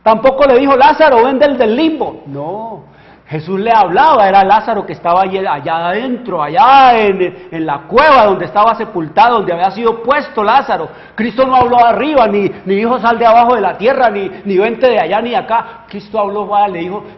Tampoco le dijo: Lázaro, ven del limbo. No. Jesús le hablaba, era Lázaro que estaba allá adentro, allá en la cueva donde estaba sepultado, donde había sido puesto Lázaro. Cristo no habló arriba, ni dijo: sal de abajo de la tierra, ni vente de allá ni de acá. Cristo habló,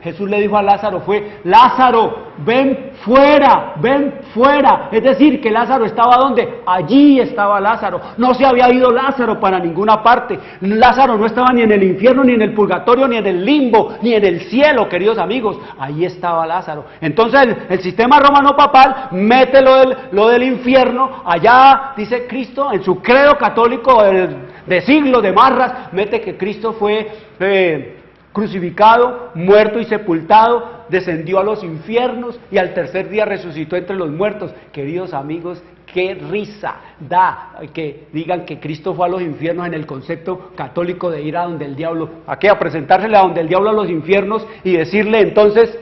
Jesús le dijo a Lázaro, Lázaro, ven fuera, ven fuera. Es decir, que Lázaro estaba ¿dónde? Allí estaba Lázaro. No se había ido Lázaro para ninguna parte. Lázaro no estaba ni en el infierno, ni en el purgatorio, ni en el limbo, ni en el cielo, queridos amigos. Allí estaba Lázaro. Entonces el sistema romano papal mete lo del infierno. Allá dice Cristo, en su credo católico de siglos, de marras, mete que Cristo fue crucificado, muerto y sepultado, descendió a los infiernos y al tercer día resucitó entre los muertos. Queridos amigos, qué risa da que digan que Cristo fue a los infiernos en el concepto católico de ir a donde el diablo, a presentársele a donde el diablo, a los infiernos, y decirle entonces: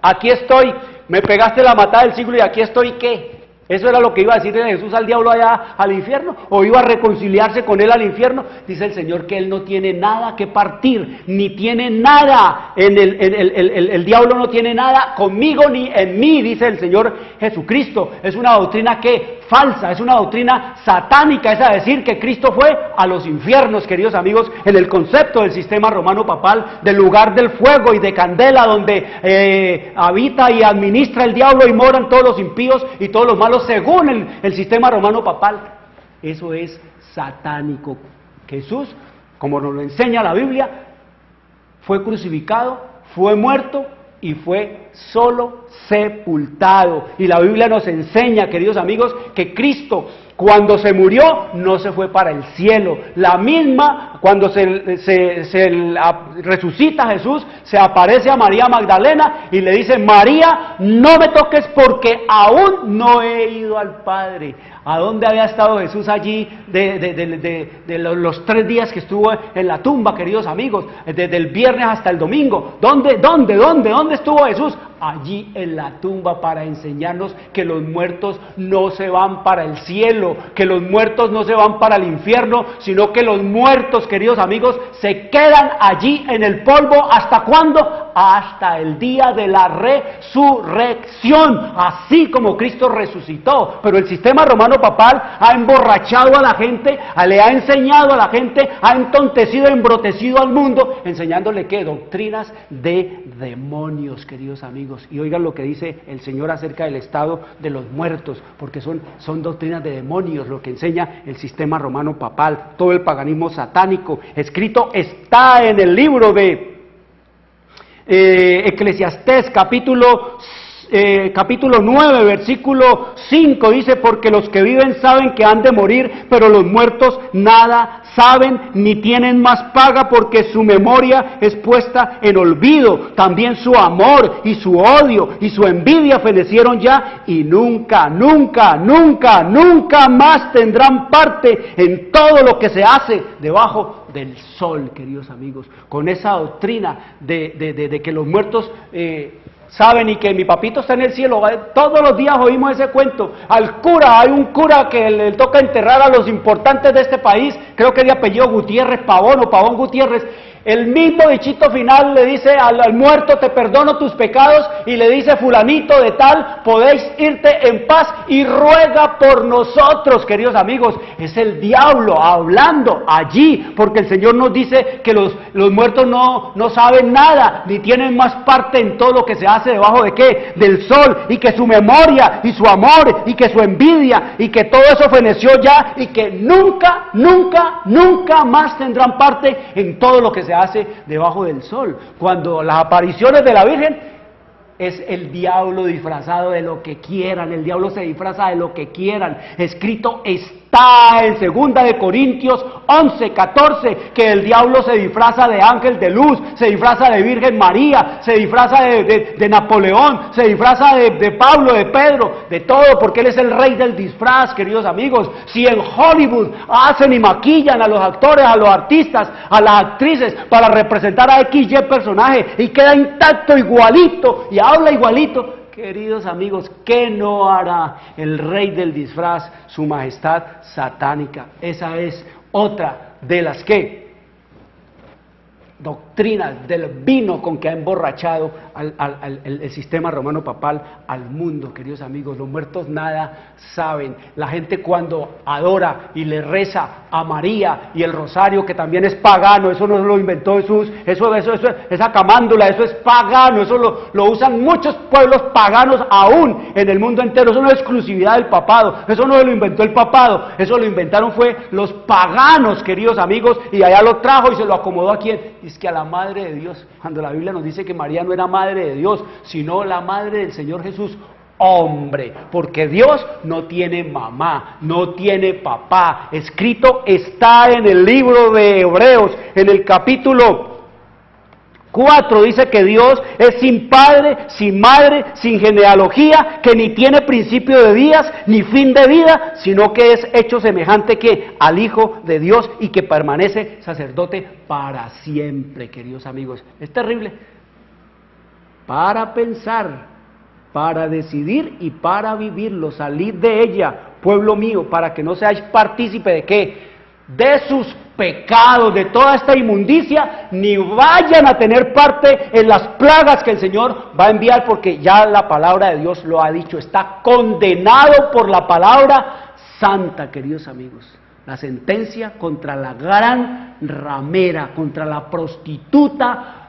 aquí estoy, me pegaste la matada del siglo y aquí estoy, ¿qué? ¿Eso era lo que iba a decirle Jesús al diablo allá al infierno? ¿O iba a reconciliarse con él al infierno? Dice el Señor que él no tiene nada que partir, ni tiene nada, el diablo no tiene nada conmigo ni en mí, dice el Señor Jesucristo. Es una doctrina que falsa, es una doctrina satánica, es decir, que Cristo fue a los infiernos, queridos amigos, en el concepto del sistema romano papal, del lugar del fuego y de candela, donde habita y administra el diablo y moran todos los impíos y todos los malos, según el sistema romano papal. Eso es satánico. Jesús, como nos lo enseña la Biblia, fue crucificado, fue muerto y fue solo sepultado. Y la Biblia nos enseña, queridos amigos, que Cristo, cuando se murió, no se fue para el cielo. La misma, cuando resucita Jesús, se aparece a María Magdalena y le dice: María, no me toques porque aún no he ido al Padre. ¿A dónde había estado Jesús allí de los 3 días que estuvo en la tumba, queridos amigos? Desde el viernes hasta el domingo. ¿Dónde estuvo Jesús? Allí en la tumba, para enseñarnos que los muertos no se van para el cielo, que los muertos no se van para el infierno, sino que los muertos, queridos amigos, se quedan allí en el polvo. ¿Hasta cuándo? Hasta el día de la resurrección, así como Cristo resucitó. Pero el sistema romano papal ha emborrachado a la gente, le ha enseñado a la gente, ha entontecido, embrotecido al mundo, enseñándole ¿qué? Doctrinas de demonios, queridos amigos. Y oigan lo que dice el Señor acerca del estado de los muertos, porque son doctrinas de demonios lo que enseña el sistema romano papal, todo el paganismo satánico. Escrito está en el libro de Eclesiastés, capítulo capítulo 9, versículo 5, dice, porque los que viven saben que han de morir, pero los muertos nada saben ni tienen más paga, porque su memoria es puesta en olvido. También su amor y su odio y su envidia fenecieron ya, y nunca, nunca, nunca, nunca más tendrán parte en todo lo que se hace debajo del sol, queridos amigos. Con esa doctrina de que los muertos saben y que mi papito está en el cielo, todos los días oímos ese cuento. Al cura, hay un cura que le toca enterrar a los importantes de este país, creo que de apellido Gutiérrez, Pavón o Pavón Gutiérrez. El mismo dichito final le dice al muerto, te perdono tus pecados, y le dice, fulanito de tal, podéis irte en paz, y ruega por nosotros, queridos amigos. Es el diablo hablando allí, porque el Señor nos dice que los muertos no saben nada, ni tienen más parte en todo lo que se hace debajo de ¿qué? Del sol, y que su memoria, y su amor, y que su envidia, y que todo eso feneció ya, y que nunca, nunca, nunca más tendrán parte en todo lo que se hace debajo del sol. Cuando las apariciones de la Virgen es el diablo disfrazado de lo que quieran, el diablo se disfraza de lo que quieran. Escrito está en 2 de Corintios 11:14 que el diablo se disfraza de ángel de luz, se disfraza de Virgen María, se disfraza de Napoleón, se disfraza de Pablo, de Pedro, de todo, porque él es el rey del disfraz, queridos amigos. Si en Hollywood hacen y maquillan a los actores, a los artistas, a las actrices para representar a XY personaje y queda intacto igualito y habla igualito, queridos amigos, ¿qué no hará el rey del disfraz, su majestad satánica? Esa es otra de las doctrinas del vino con que ha emborrachado el sistema romano papal al mundo, queridos amigos. Los muertos nada saben. La gente cuando adora y le reza a María y el rosario, que también es pagano, eso no lo inventó Jesús, esa camándula, eso es pagano, eso lo usan muchos pueblos paganos aún en el mundo entero. Eso no es exclusividad del papado, eso no lo inventó el papado, eso lo inventaron fue los paganos, queridos amigos, y allá lo trajo y se lo acomodó a quién. Es que a la Madre de Dios, cuando la Biblia nos dice que María no era Madre de Dios, sino la Madre del Señor Jesús, hombre, porque Dios no tiene mamá, no tiene papá. Escrito está en el libro de Hebreos, en el capítulo 4, dice que Dios es sin padre, sin madre, sin genealogía, que ni tiene principio de días, ni fin de vida, sino que es hecho semejante que al Hijo de Dios y que permanece sacerdote para siempre, queridos amigos. Es terrible. Para pensar, para decidir y para vivirlo, salid de ella, pueblo mío, para que no seáis partícipe de ¿qué? De sus pecados, de toda esta inmundicia, ni vayan a tener parte en las plagas que el Señor va a enviar, porque ya la palabra de Dios lo ha dicho, está condenado por la palabra santa, queridos amigos. La sentencia contra la gran ramera, contra la prostituta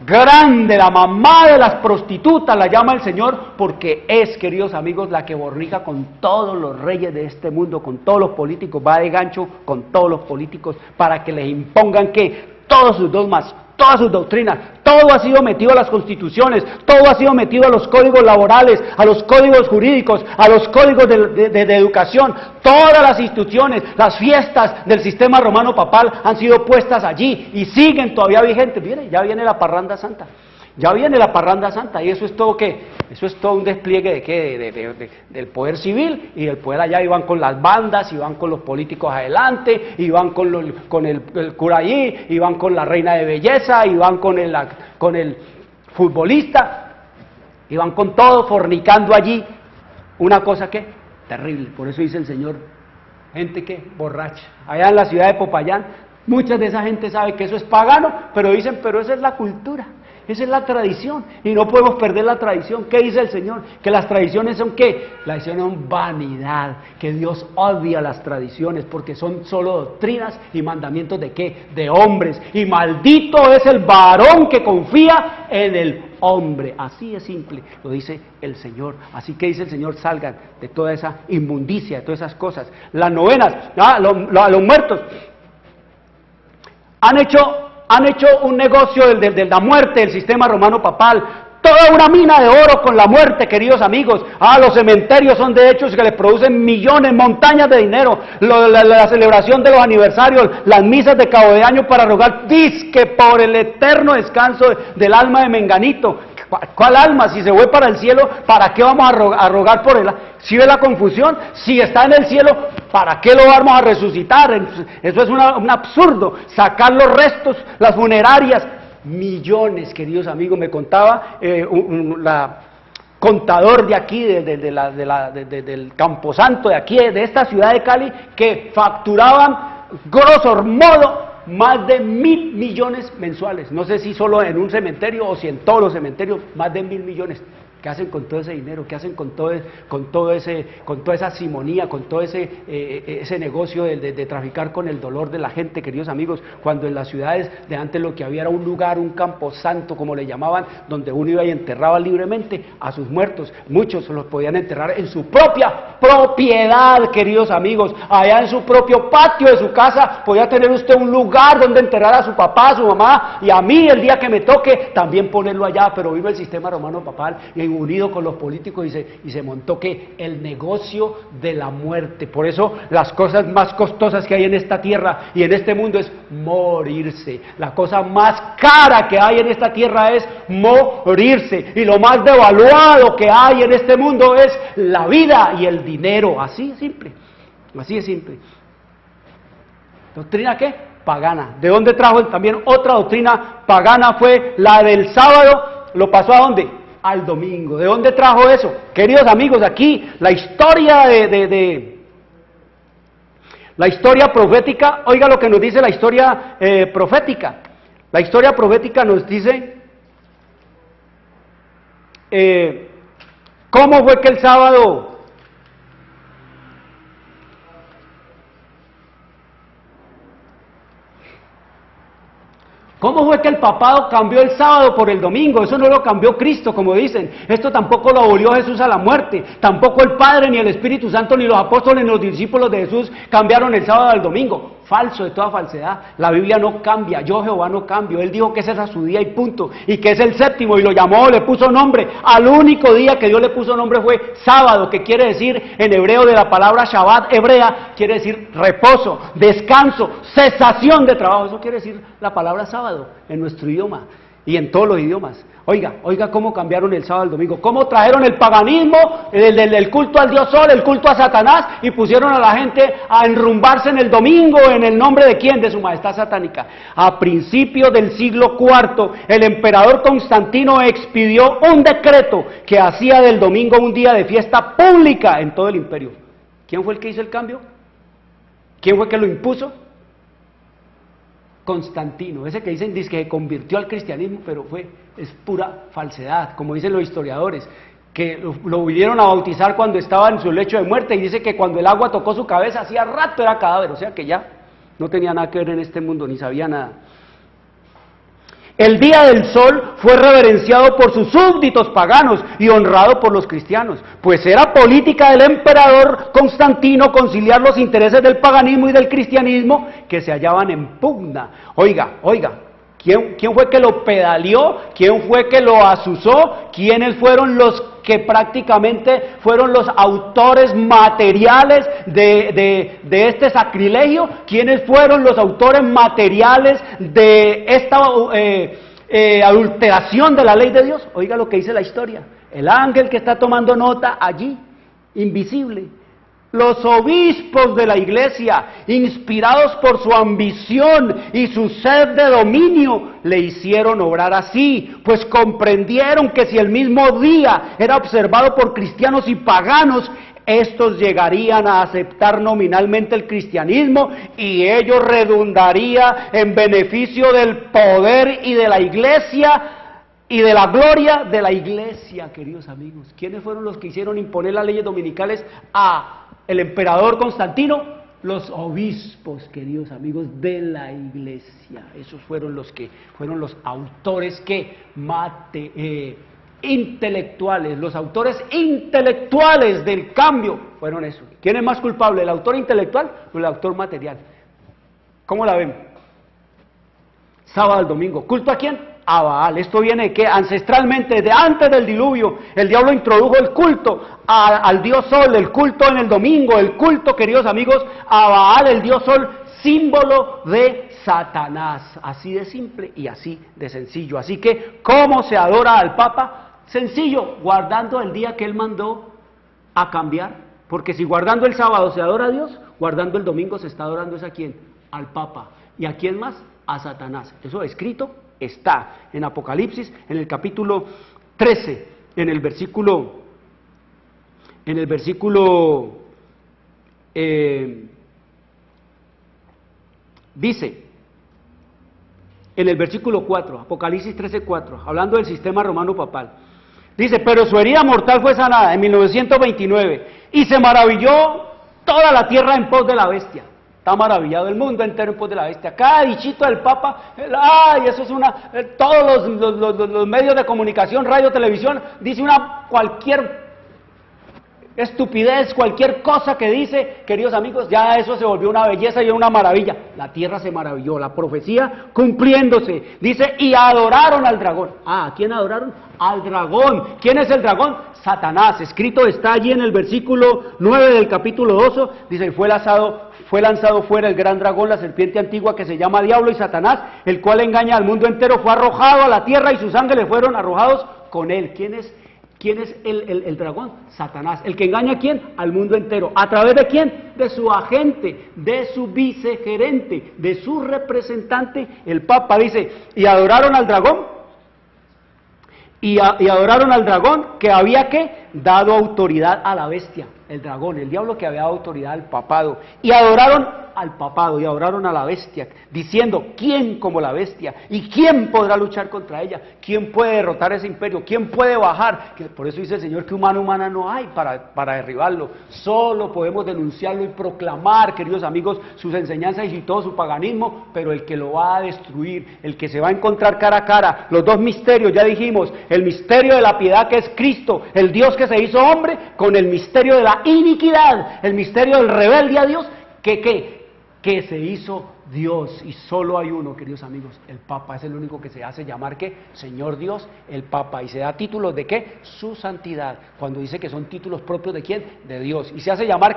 grande, la mamá de las prostitutas, la llama el Señor, porque es, queridos amigos, la que borrica con todos los reyes de este mundo, con todos los políticos, va de gancho con todos los políticos para que les impongan que todos sus dogmas, todas sus doctrinas, todo ha sido metido a las constituciones, todo ha sido metido a los códigos laborales, a los códigos jurídicos, a los códigos de educación. Todas las instituciones, las fiestas del sistema romano papal han sido puestas allí y siguen todavía vigentes. Mire, ya viene la parranda santa. Ya viene la parranda santa, y eso es todo ¿qué? Eso es todo un despliegue de ¿qué? Del poder civil, y el poder allá, y van con las bandas, y van con los políticos adelante, y van con el cura allí, y van con la reina de belleza, y van con el futbolista, y van con todo fornicando allí. Una cosa que terrible, por eso dice el Señor, gente que borracha. Allá en la ciudad de Popayán, mucha de esa gente sabe que eso es pagano, pero dicen, pero esa es la cultura. Esa es la tradición, y no podemos perder la tradición. ¿Qué dice el Señor? Que las tradiciones son ¿qué? Las tradiciones son vanidad, que Dios odia las tradiciones, porque son solo doctrinas y mandamientos ¿de qué? De hombres, y maldito es el varón que confía en el hombre. Así es simple, lo dice el Señor. Así que dice el Señor, salgan de toda esa inmundicia, de todas esas cosas. Las novenas, los muertos han hecho un negocio de la muerte del sistema romano papal. toda una mina de oro con la muerte, queridos amigos. Los cementerios son de hechos que les producen millones, montañas de dinero. La celebración de los aniversarios, las misas de cabo de año para rogar, disque por el eterno descanso del alma de Menganito. ¿Cuál alma? Si se fue para el cielo, ¿para qué vamos a rogar por él? ¿Sí ve la confusión? Si está en el cielo, ¿para qué lo vamos a resucitar? Eso es un absurdo. Sacar los restos, las funerarias, millones, queridos amigos. Me contaba la contador de aquí, del Camposanto de aquí, de esta ciudad de Cali, que facturaban, grosso modo, más de 1.000 millones mensuales. No sé si solo en un cementerio o si en todos los cementerios, más de 1.000 millones. ¿Qué hacen con todo ese dinero? ¿Qué hacen con toda esa simonía, con todo ese negocio de traficar con el dolor de la gente, queridos amigos? Cuando en las ciudades de antes lo que había era un lugar, un camposanto, como le llamaban, donde uno iba y enterraba libremente a sus muertos. Muchos los podían enterrar en su propia propiedad, queridos amigos. Allá en su propio patio de su casa podía tener usted un lugar donde enterrar a su papá, a su mamá, y a mí el día que me toque también ponerlo allá. Pero vino el sistema romano papal y unido con los políticos y se montó que el negocio de la muerte. Por eso las cosas más costosas que hay en esta tierra y en este mundo es morirse. La cosa más cara que hay en esta tierra es morirse, y lo más devaluado que hay en este mundo es la vida y el dinero. Así de simple, así de simple. ¿Doctrina qué? Pagana. ¿De dónde trajo también otra doctrina pagana? Fue la del sábado. ¿Lo pasó a dónde? Al domingo. ¿De dónde trajo eso? Queridos amigos, aquí la historia la historia profética. Oiga lo que nos dice la historia profética. La historia profética nos dice cómo fue que el sábado ¿cómo fue que el papado cambió el sábado por el domingo? Eso no lo cambió Cristo, como dicen. Esto tampoco lo abolió Jesús a la muerte. Tampoco el Padre, ni el Espíritu Santo, ni los apóstoles, ni los discípulos de Jesús cambiaron el sábado al domingo. Falso, de toda falsedad. La Biblia no cambia, yo Jehová no cambio. Él dijo que ese era su día y punto, y que es el séptimo, y lo llamó, le puso nombre. Al único día que Dios le puso nombre fue sábado, que quiere decir en hebreo de la palabra Shabbat hebrea, quiere decir reposo, descanso, cesación de trabajo. Eso quiere decir la palabra sábado en nuestro idioma y en todos los idiomas. Oiga cómo cambiaron el sábado al domingo, cómo trajeron el paganismo, el culto al dios sol, el culto a Satanás, y pusieron a la gente a enrumbarse en el domingo, en el nombre de ¿quién? De su majestad satánica. A principios del siglo IV, el emperador Constantino expidió un decreto que hacía del domingo un día de fiesta pública en todo el imperio. ¿Quién fue el que hizo el cambio? ¿Quién fue que lo impuso? Constantino, ese que dicen que se convirtió al cristianismo, pero es pura falsedad, como dicen los historiadores, que lo vinieron a bautizar cuando estaba en su lecho de muerte, y dice que cuando el agua tocó su cabeza, hacía rato era cadáver, o sea que ya no tenía nada que ver en este mundo, ni sabía nada. El día del sol fue reverenciado por sus súbditos paganos y honrado por los cristianos, pues era política del emperador Constantino conciliar los intereses del paganismo y del cristianismo que se hallaban en pugna. Oiga, ¿quién fue que lo pedaleó? ¿Quién fue que lo azuzó? ¿Quiénes fueron los que prácticamente fueron los autores materiales de este sacrilegio? ¿Quiénes fueron los autores materiales de esta adulteración de la ley de Dios? Oiga lo que dice la historia. El ángel que está tomando nota allí, invisible. Los obispos de la iglesia, inspirados por su ambición y su sed de dominio, le hicieron obrar así, pues comprendieron que si el mismo día era observado por cristianos y paganos, estos llegarían a aceptar nominalmente el cristianismo y ello redundaría en beneficio del poder y de la iglesia y de la gloria de la iglesia, queridos amigos. ¿Quiénes fueron los que hicieron imponer las leyes dominicales a el emperador Constantino? Los obispos, queridos amigos, de la iglesia. Esos fueron los autores intelectuales, los autores intelectuales del cambio fueron esos. ¿Quién es más culpable, el autor intelectual o el autor material? ¿Cómo la ven? Sábado al domingo. ¿Culto a quién? a Baal. Esto viene de que ancestralmente, desde antes del diluvio, el diablo introdujo el culto al dios sol, el culto en el domingo, el culto, queridos amigos, a Baal, el dios sol, símbolo de Satanás. Así de simple y así de sencillo. Así que, ¿cómo se adora al Papa? Sencillo, guardando el día que él mandó a cambiar. Porque si guardando el sábado se adora a Dios, guardando el domingo se está adorando ¿es a quién? Al Papa. ¿Y a quién más? A Satanás. Eso escrito está en Apocalipsis, en el capítulo 13, en el versículo dice, en el versículo 4, Apocalipsis 13:4, hablando del sistema romano papal, dice, pero su herida mortal fue sanada en 1929, y se maravilló toda la tierra en pos de la bestia. Está maravillado el mundo entero en pos de la bestia. Cada dichito del Papa, ay, eso es todos los medios de comunicación, radio, televisión, dice cualquier estupidez, cualquier cosa que dice, queridos amigos, ya eso se volvió una belleza y una maravilla. La tierra se maravilló, la profecía cumpliéndose. Dice, y adoraron al dragón. ¿A quién adoraron? Al dragón. ¿Quién es el dragón? Satanás. Escrito está allí en el versículo 9 del capítulo 2, dice, fue lanzado fuera el gran dragón, la serpiente antigua que se llama Diablo y Satanás, el cual engaña al mundo entero, fue arrojado a la tierra y sus ángeles fueron arrojados con él. ¿Quién es el dragón? Satanás. ¿El que engaña a quién? Al mundo entero. ¿A través de quién? De su agente, de su vicegerente, de su representante, el Papa. Dice, y adoraron al dragón, y adoraron al dragón que había dado autoridad a la bestia. El dragón, el diablo que había dado autoridad al papado. Y adoraron al papado y adoraron a la bestia, diciendo, ¿quién como la bestia? ¿Y quién podrá luchar contra ella? ¿Quién puede derrotar ese imperio? ¿Quién puede bajar? Por eso dice el Señor que humana no hay para derribarlo. Solo podemos denunciarlo y proclamar, queridos amigos, sus enseñanzas y todo su paganismo, pero el que lo va a destruir, el que se va a encontrar cara a cara, los dos misterios, ya dijimos, el misterio de la piedad que es Cristo, el Dios que se hizo hombre, con el misterio de la iniquidad, el misterio del rebelde a Dios, que se hizo Dios, y solo hay uno, queridos amigos, el Papa es el único que se hace llamar Señor Dios, el Papa, y se da títulos de su santidad, cuando dice que son títulos propios de quién, de Dios, y se hace llamar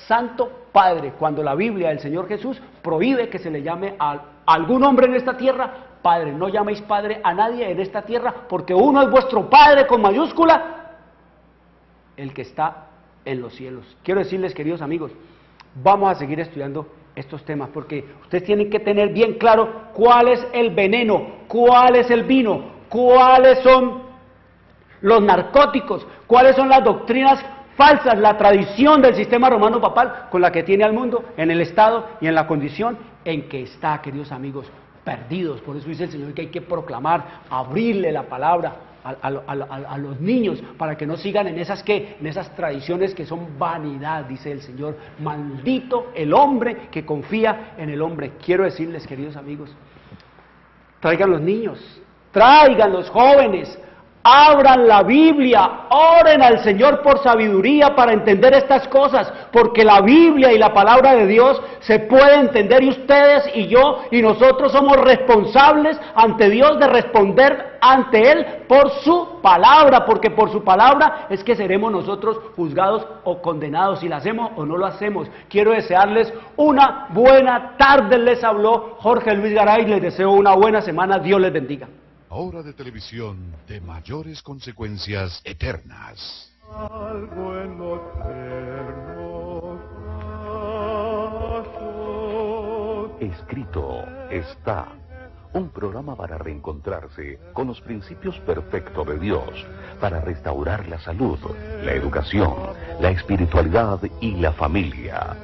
Santo Padre, cuando la Biblia del Señor Jesús prohíbe que se le llame a algún hombre en esta tierra Padre. No llaméis Padre a nadie en esta tierra, porque uno es vuestro Padre con mayúscula, el que está en los cielos. Quiero decirles, queridos amigos, vamos a seguir estudiando estos temas, porque ustedes tienen que tener bien claro cuál es el veneno, cuál es el vino, cuáles son los narcóticos, cuáles son las doctrinas falsas, la tradición del sistema romano papal con la que tiene al mundo en el estado y en la condición en que está, queridos amigos, perdidos. Por eso dice el Señor que hay que proclamar, abrirle la palabra a los niños, para que no sigan en esas tradiciones que son vanidad, dice el Señor. Maldito el hombre que confía en el hombre. Quiero decirles, queridos amigos, traigan los niños, traigan los jóvenes, abran la Biblia, oren al Señor por sabiduría para entender estas cosas, porque la Biblia y la palabra de Dios se puede entender, y ustedes y yo y nosotros somos responsables ante Dios de responder ante Él por su palabra, porque por su palabra es que seremos nosotros juzgados o condenados, si lo hacemos o no lo hacemos. Quiero desearles una buena tarde. Les habló Jorge Luis Garay, les deseo una buena semana. Dios les bendiga. Hora de televisión de mayores consecuencias eternas. Algo en los tiernos pasos. Escrito está. Un programa para reencontrarse con los principios perfectos de Dios, para restaurar la salud, la educación, la espiritualidad y la familia.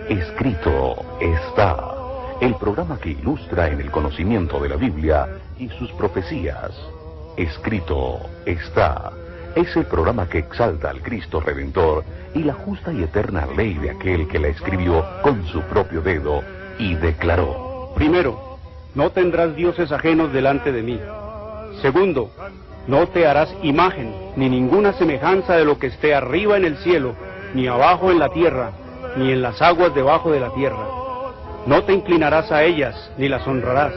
Escrito está. El programa que ilustra en el conocimiento de la Biblia y sus profecías. Escrito está. Es el programa que exalta al Cristo Redentor y la justa y eterna ley de aquel que la escribió con su propio dedo y declaró. Primero, no tendrás dioses ajenos delante de mí. Segundo, no te harás imagen, ni ninguna semejanza de lo que esté arriba en el cielo, ni abajo en la tierra, ni en las aguas debajo de la tierra. No te inclinarás a ellas, ni las honrarás,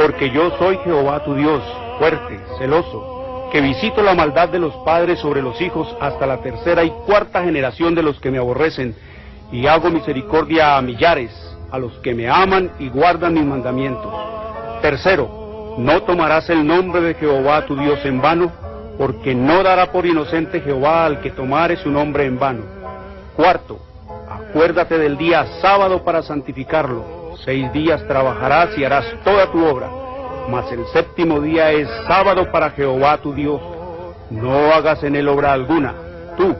porque yo soy Jehová tu Dios, fuerte, celoso, que visito la maldad de los padres sobre los hijos hasta la tercera y cuarta generación de los que me aborrecen, y hago misericordia a millares, a los que me aman y guardan mis mandamientos. Tercero, no tomarás el nombre de Jehová tu Dios en vano, porque no dará por inocente Jehová al que tomare su nombre en vano. Cuarto, acuérdate del día sábado para santificarlo. 6 días trabajarás y harás toda tu obra, mas el séptimo día es sábado para Jehová tu Dios. No hagas en él obra alguna, tú,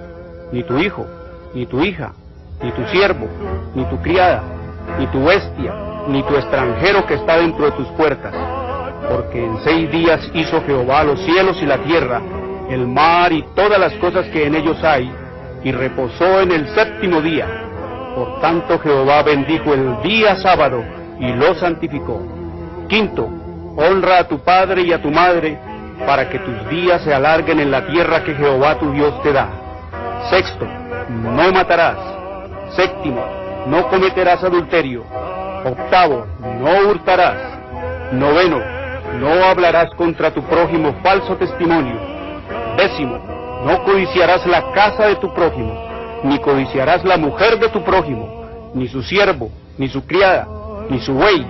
ni tu hijo, ni tu hija, ni tu siervo, ni tu criada, ni tu bestia, ni tu extranjero que está dentro de tus puertas. Porque en 6 días hizo Jehová los cielos y la tierra, el mar y todas las cosas que en ellos hay, y reposó en el séptimo día. Por tanto Jehová bendijo el día sábado y lo santificó. Quinto, honra a tu padre y a tu madre, para que tus días se alarguen en la tierra que Jehová tu Dios te da. Sexto, no matarás. Séptimo, no cometerás adulterio. Octavo, no hurtarás. Noveno, no hablarás contra tu prójimo falso testimonio. Décimo, no codiciarás la casa de tu prójimo, ni codiciarás la mujer de tu prójimo, ni su siervo, ni su criada, ni su buey,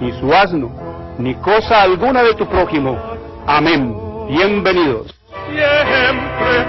ni su asno, ni cosa alguna de tu prójimo. Amén. Bienvenidos. Siempre